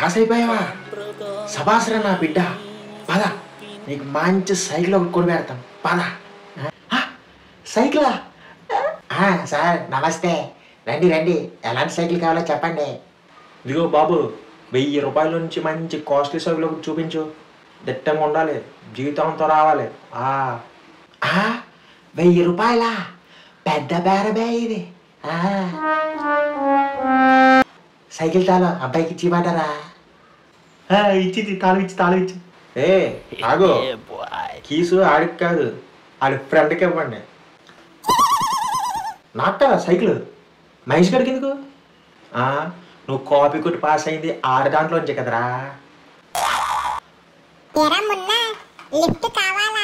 Pass అయిపోయావా? సబాసరా నా బిడ్డ. పద, నీకు మంచి సైకిల్ ఒకటి కొని పెడతాం. పద. సైకిలా? సార్ నమస్తే, రండి రండి, ఎలాంటి సైకిల్ కావాలో చెప్పండి. ఇదిగో బాబు, 1000 రూపాయల నుంచి మంచి కాస్ట్లీ సైకిల్ ఒకటి చూపించు. దిట్టంగా ఉండాలి, జీవితంతో రావాలి. 1000 రూపాయలా? పెద్ద బేరమే ఇది. సైకిల్ తాళం అబ్బాయికి ఇచ్చిమంటారా? ఇచ్చింది, తాళం ఇచ్చి. ఆగు, కీసు ఆడికి కాదు, ఆడి ఫ్రెండ్కి ఇవ్వండి. నాకు కదా సైకిల్, మహేష్ గడికి ఎందుకు? నువ్వు కాపీ కొట్టి పాస్ అయింది 6 దాంట్లోంచే కదరా. లిఫ్ట్ కావాలా?